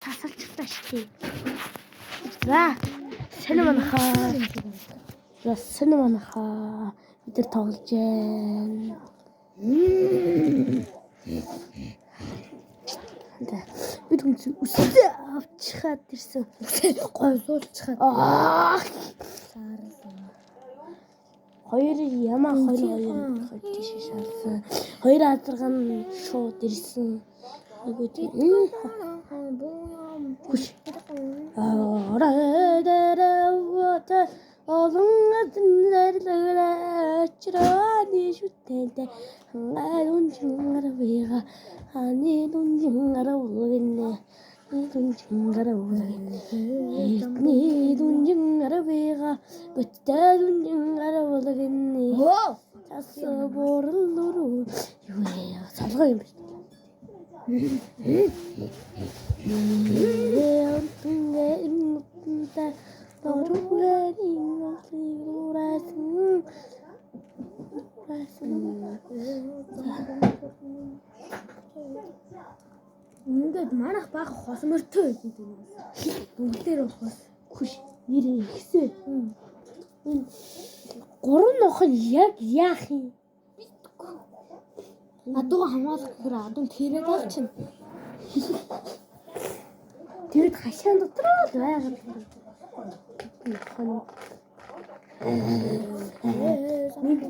тасалчихлаа шүү дээ. За сонир манахаа. За сонир манахаа. Бид нар тоглож байна. Бид хүн үсээ авчихад ирсэн. Гой суулчихад. Хоёр ямаа хоёр тийш шаарсан. Хоёр азарган шууд ирсэн. Нөгөө тийм. Хүш. Олон азнарлаа чрани шүтэнтэй хангаалунжингаравига анидунжингаравгэнэ нидунжингаравига баттадунжингаравгэнэ тасборлору юуяа салгаа юм биш. Ингээд манах баг хос мөртөө байсан тийм үү. Бүгдээр хос хүш нэрээ ихсээ. Энэ гурван нох нь яг яах юм? Адуу хамгаалах гэхээр адуу тэрэг авчихна. Тэрэг хашаан дотор л байгаад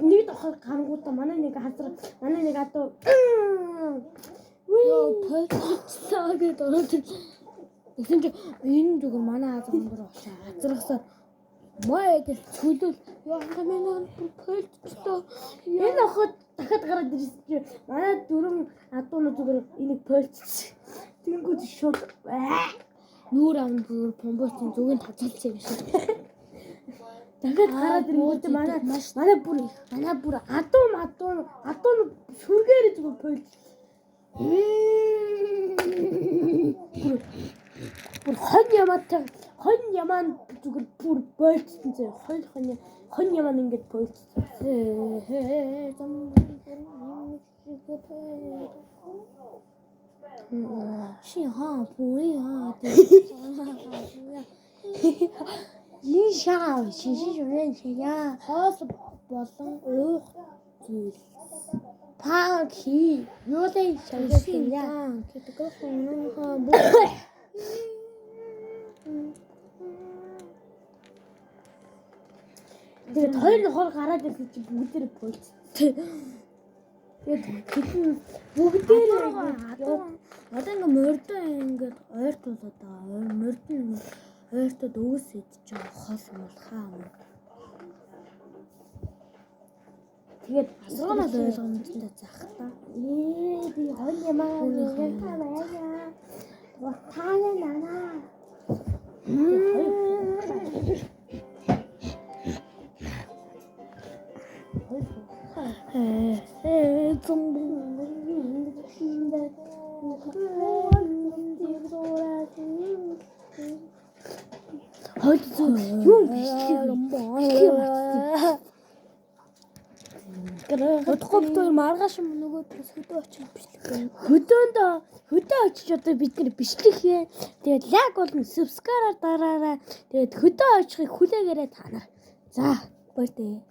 нэг тохол гангуудаа манай нэг хазар манай нэг адуу полицаа гэдэг ороод гэсэн чи энэ зүгээр манай хазар өндөр очоо хазаргасаа маа гэж чөлөөл яа хангамын полицаа энэ охот дахиад гараад ирсэн чи манай дөрөв адуунууд зүгээр энийг полицаа тэнгүүд шууд нүүр авна бүр помбоцын зүгийн тацалцсан юм шиг. Дахиад гараад ирэнгүүт манай бүр адуун сүргээр зүгээр полицаа бүр хон ямаан зүгээр бүр болцсон зэ хон ямаан ингэж болцсон. Шиха буя Лишаа шишижрэн шия хоос болон уух зүйл паки юулей шавьяа гэдэг хүн хаа тэгээд хоёр нохор гараад ирсэн чи бүгдээр болцсон. Тэгээд бүгдээр одоо ингээ мордоо ингээ ойрт болоод байгаа. Мордын ойртод өвс идэж байгаа хол мулхаа юм. Тэгээд асуунаас ойлгомжтой заах та. Би хол ямаа яа. Ватаа нана. Өдгөөд маргааш нөгөө хөдөө очиж бичлэг. Хөдөө очиж одоо бид нэр бичлэх юм. Тэгээд лайк болон subscribe дараарай. Тэгээд хөдөө очихыг хүлээгээрэй та нар. За, баяртай.